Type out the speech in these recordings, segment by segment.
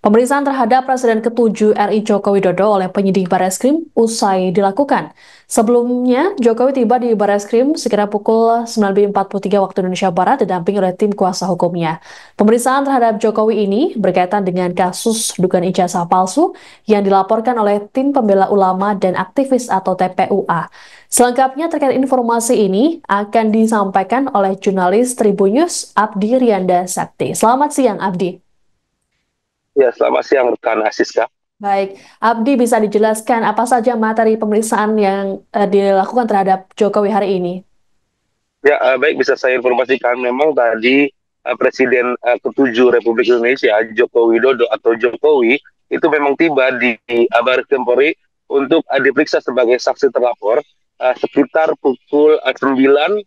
Pemeriksaan terhadap Presiden ke-7 RI Joko Widodo oleh penyidik Bareskrim usai dilakukan. Sebelumnya, Jokowi tiba di Bareskrim sekira pukul 19.43 waktu Indonesia Barat didampingi oleh tim kuasa hukumnya. Pemeriksaan terhadap Jokowi ini berkaitan dengan kasus dugaan ijazah palsu yang dilaporkan oleh tim pembela ulama dan aktivis atau TPUA. Selengkapnya terkait informasi ini akan disampaikan oleh jurnalis Tribunnews Abdi Rianda Sakti. Selamat siang, Abdi. Ya, selamat siang rekan Asiska. Baik, Abdi bisa dijelaskan apa saja materi pemeriksaan yang dilakukan terhadap Jokowi hari ini? Ya, baik bisa saya informasikan memang tadi Presiden ke-7 Republik Indonesia Joko Widodo atau Jokowi itu memang tiba di Baris Krim Polri untuk diperiksa sebagai saksi terlapor sekitar pukul 9:42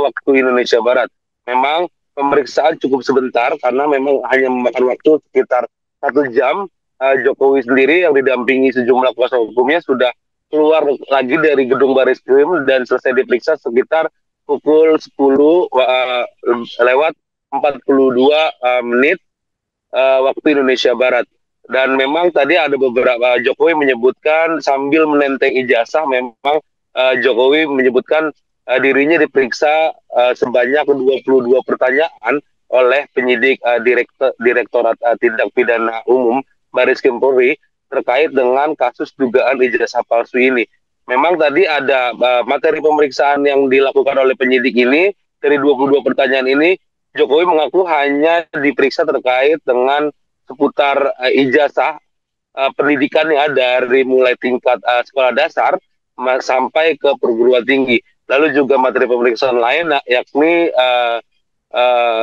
waktu Indonesia Barat. Memang pemeriksaan cukup sebentar karena memang hanya memakan waktu sekitar 1 jam. Jokowi sendiri yang didampingi sejumlah kuasa hukumnya sudah keluar lagi dari gedung Baris Krim dan selesai diperiksa sekitar pukul 10 lewat 42 menit waktu Indonesia Barat. Dan memang tadi ada beberapa Jokowi menyebutkan sambil menenteng ijazah memang Jokowi menyebutkan dirinya diperiksa sebanyak 22 pertanyaan oleh penyidik Direktorat Tindak Pidana Umum Baris Krim Polri terkait dengan kasus dugaan ijazah palsu ini. Memang tadi ada materi pemeriksaan yang dilakukan oleh penyidik ini, dari 22 pertanyaan ini, Jokowi mengaku hanya diperiksa terkait dengan seputar ijazah pendidikannya dari mulai tingkat sekolah dasar sampai ke perguruan tinggi. Lalu juga materi pemeriksaan lain, yakni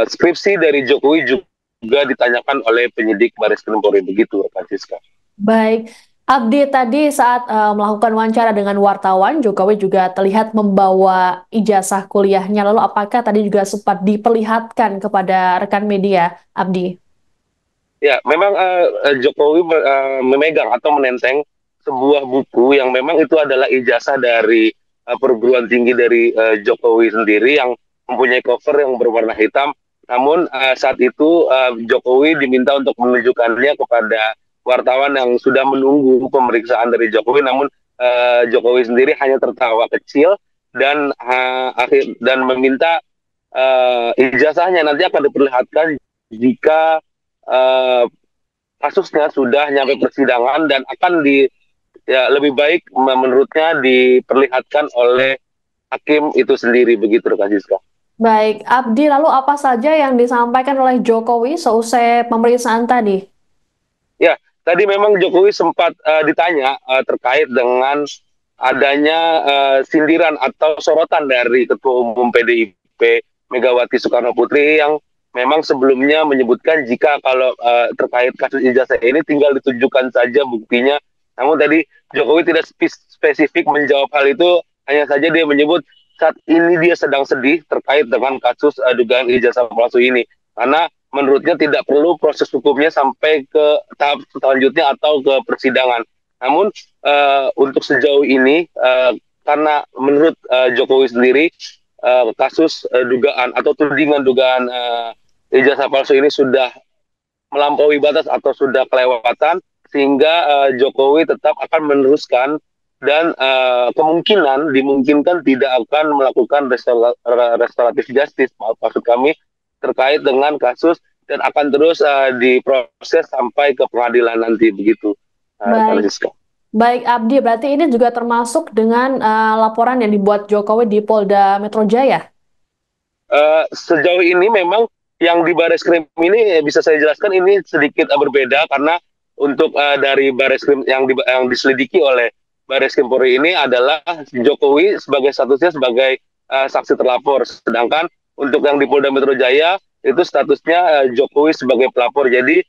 skripsi dari Jokowi juga ditanyakan oleh penyidik Baris Krim Polri, begitu, Francisca. Baik, Abdi tadi saat melakukan wawancara dengan wartawan, Jokowi juga terlihat membawa ijazah kuliahnya. Lalu apakah tadi juga sempat diperlihatkan kepada rekan media, Abdi? Ya, memang Jokowi memegang atau menenteng sebuah buku yang memang itu adalah ijazah dari perguruan tinggi dari Jokowi sendiri yang mempunyai cover yang berwarna hitam. Namun saat itu Jokowi diminta untuk menunjukkannya kepada wartawan yang sudah menunggu pemeriksaan dari Jokowi. Namun Jokowi sendiri hanya tertawa kecil dan meminta ijazahnya nanti akan diperlihatkan jika uh, kasusnya sudah nyampe persidangan dan akan lebih baik menurutnya diperlihatkan oleh hakim itu sendiri, begitu Kak Siska. Baik, Abdi, lalu apa saja yang disampaikan oleh Jokowi seusai pemeriksaan tadi? Ya, tadi memang Jokowi sempat ditanya terkait dengan adanya sindiran atau sorotan dari Ketua Umum PDIP Megawati Soekarno Putri yang memang sebelumnya menyebutkan jika kalau terkait kasus ijazah ini tinggal ditunjukkan saja buktinya. Namun tadi Jokowi tidak spesifik menjawab hal itu, hanya saja dia menyebut saat ini dia sedang sedih terkait dengan kasus dugaan ijazah palsu ini. Karena menurutnya tidak perlu proses hukumnya sampai ke tahap selanjutnya atau ke persidangan. Namun untuk sejauh ini karena menurut Jokowi sendiri kasus dugaan atau tudingan dugaan ijazah palsu ini sudah melampaui batas atau sudah kelewatan sehingga Jokowi tetap akan meneruskan dan kemungkinan dimungkinkan tidak akan melakukan restoratif justice maksud kami terkait dengan kasus dan akan terus diproses sampai ke pengadilan nanti, begitu Baik, Francisca. baik Abdi, berarti ini juga termasuk dengan laporan yang dibuat Jokowi di Polda Metro Jaya. Sejauh ini memang yang di Baris Krim ini bisa saya jelaskan ini sedikit berbeda karena untuk dari Baris Krim yang diselidiki oleh Baris Krim Polri ini adalah Jokowi sebagai statusnya sebagai saksi terlapor, sedangkan untuk yang di Polda Metro Jaya itu statusnya Jokowi sebagai pelapor. Jadi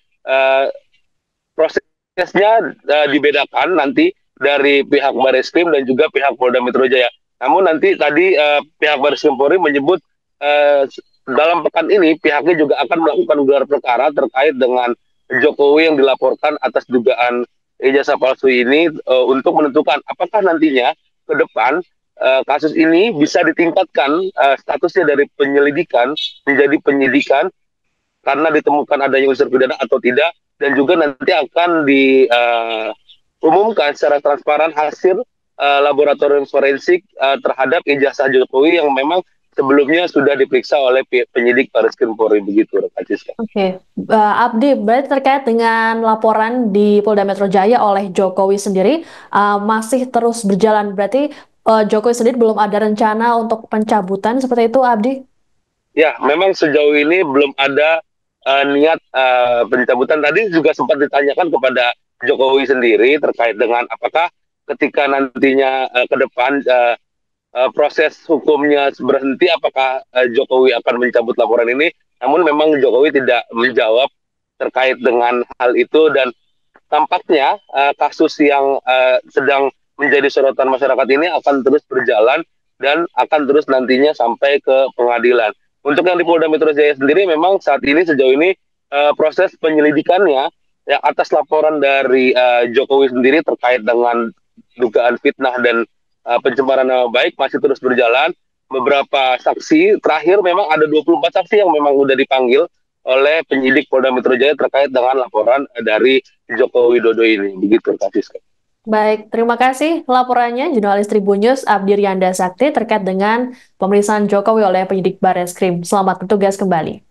prosesnya dibedakan nanti dari pihak Baris Krim dan juga pihak Polda Metro Jaya. Namun nanti tadi pihak Baris Krim Polri menyebut uh, dalam pekan ini pihaknya juga akan melakukan gelar perkara terkait dengan Jokowi yang dilaporkan atas dugaan ijazah palsu ini untuk menentukan apakah nantinya ke depan kasus ini bisa ditingkatkan statusnya dari penyelidikan menjadi penyidikan karena ditemukan adanya unsur pidana atau tidak, dan juga nanti akan diumumkan secara transparan hasil laboratorium forensik terhadap ijazah Jokowi yang memang sebelumnya sudah diperiksa oleh penyidik Barreskrim Polri, begitu, Kak Siska. Oke, Abdi, berarti terkait dengan laporan di Polda Metro Jaya oleh Jokowi sendiri masih terus berjalan. Berarti Jokowi sendiri belum ada rencana untuk pencabutan seperti itu, Abdi? Ya, memang sejauh ini belum ada niat pencabutan. Tadi juga sempat ditanyakan kepada Jokowi sendiri terkait dengan apakah ketika nantinya ke depan proses hukumnya berhenti, apakah Jokowi akan mencabut laporan ini. Namun memang Jokowi tidak menjawab terkait dengan hal itu, dan tampaknya kasus yang sedang menjadi sorotan masyarakat ini akan terus berjalan dan akan terus nantinya sampai ke pengadilan. Untuk yang di Polda Metro Jaya sendiri, memang saat ini sejauh ini proses penyelidikannya ya atas laporan dari Jokowi sendiri terkait dengan dugaan fitnah dan pencemaran nama baik masih terus berjalan. Beberapa saksi terakhir, memang ada 24 saksi yang memang sudah dipanggil oleh penyidik Polda Metro Jaya terkait dengan laporan dari Joko Widodo ini. Begitu, Kak Siska. Baik, terima kasih laporannya jurnalis Tribun News Abdi Rianda Sakti terkait dengan pemeriksaan Jokowi oleh penyidik Barreskrim. Selamat bertugas kembali.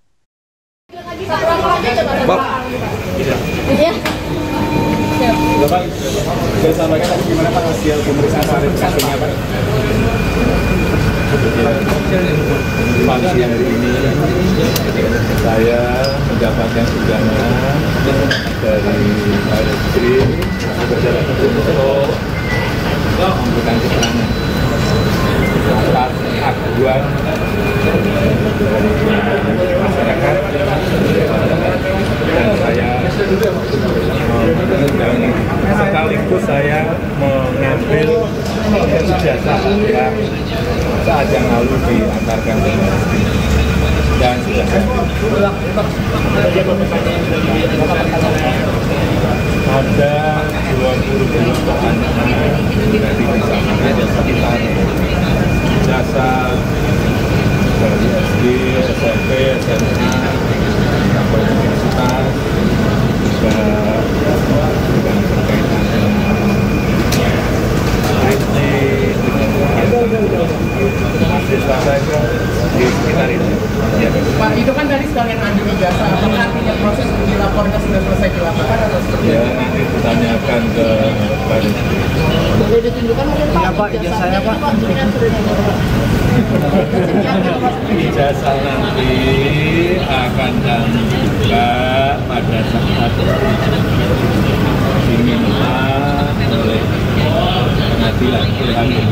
Bapak, saya sampaikan tadi gimana Pak hasil pemeriksaan saksinya Pak? Pagi hari ini saya mendapatkan undangan dari Barreskrim untuk memberikan keterangan atas aduan dari masyarakat, dan saya sekaligus saya mengambil ijazah yang saat yang lalu diantarkan ke Barreskrim dan sudah ada 20 pertanyaan dari misalnya ada sekitar ijazah dari SD, SMP, SMA, sampai universitas, juga dengan berkaitan dengan IT, dengan mahasiswa saya di sekitar itu. Ya. Pak, itu kan tadi sekalian ambil ijazah, apakah artinya proses dilaporkan sudah selesai dilakukan atau seperti ya, nanti ditanyakan ke Barreskrim. boleh ditunjukkan mungkin Pak? Ya, Pak, ijazahnya Pak. Ijazah nanti akan kami buka pada saat diminta oleh pengadilan hakim.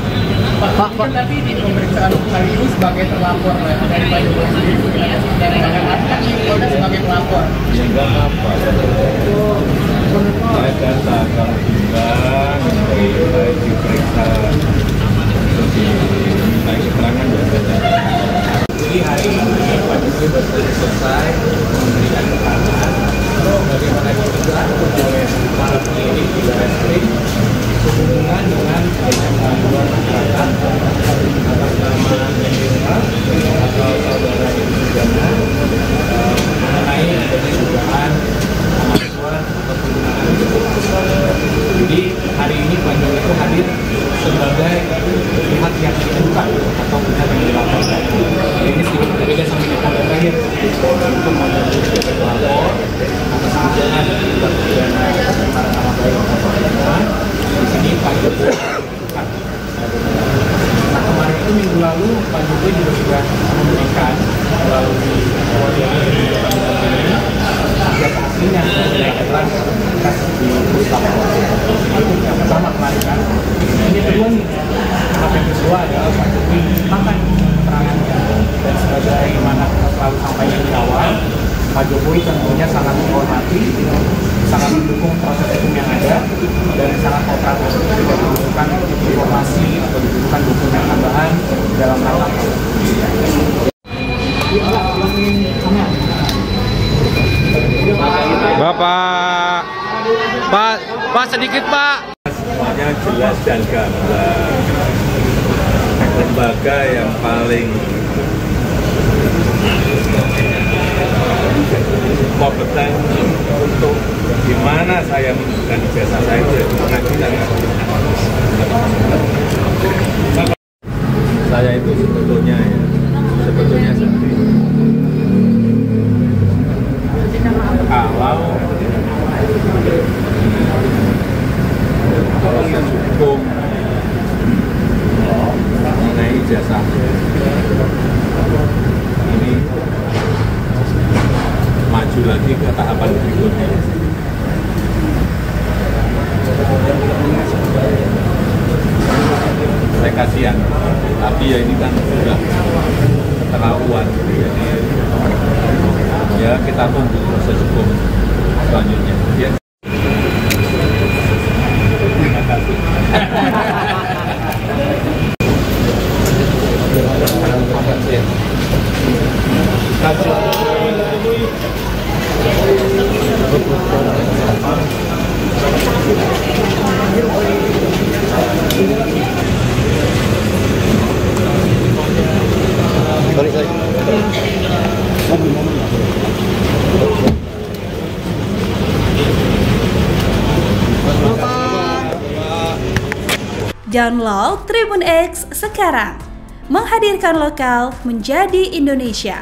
Pak, kan tadi di pemeriksaan kali ini sebagai terlapor dari Pak Jokowi sendiri, dari kan Polda sebagai pelapor. Ya enggak apa. Saya data kalau diundang, saya diperiksa, terus diminta keterangan ya saja. Jadi hari ini Pak Jokowi baru selesai memberikan keterangan bagaimana diperiksa oleh para penyidik di Barreskrim sehubungan dengan gangguan masyarakat atas nama Hendra atau saudara Ibu Jana mengenai adanya dugaan mahasiswa atau penggunaan. Jadi hari ini Pak Jokowi itu hadir sebagai pihak yang ditemukan atau pihak yang dilaporkan. Ini sedikit berbeda sama di tahun terakhir untuk Pak Jokowi sebagai pelapor atas dugaan tindak pidana pencemaran nama baik atau penggunaan. Di sini Pak Jokowi. Nah, kemarin itu minggu lalu Pak Jokowi juga sudah memberikan melalui ini tiga saksinya yang telah kasus di Mustafa. Itu yang pertama kemarin kan. Ini kedua nih, tahap yang kedua adalah Pak Jokowi makan keterangannya, dan sebagaimana kita selalu sampaikan di awal, Pak Jokowi tentunya sangat menghormati, sangat mendukung proses hukum yang ada, dan sangat kooperatif jika dibutuhkan informasi atau dibutuhkan dokumen tambahan dalam rangka proses hukum. Bapak, Pak sedikit Pak. Semuanya jelas dan gamblang. Lembaga yang paling kompeten untuk gimana saya menunjukkan ijazah saya itu ya pengadilan. Saya itu sebetulnya sendiri. Kalau proses hukum mengenai ijazah ini maju lagi ke tahapan berikutnya. Saya kasihan, tapi ya ini kan sudah keterlaluan, jadi ya kita tunggu proses hukum selanjutnya. Ya. Terima kasih. Download Tribun X sekarang, menghadirkan lokal menjadi Indonesia.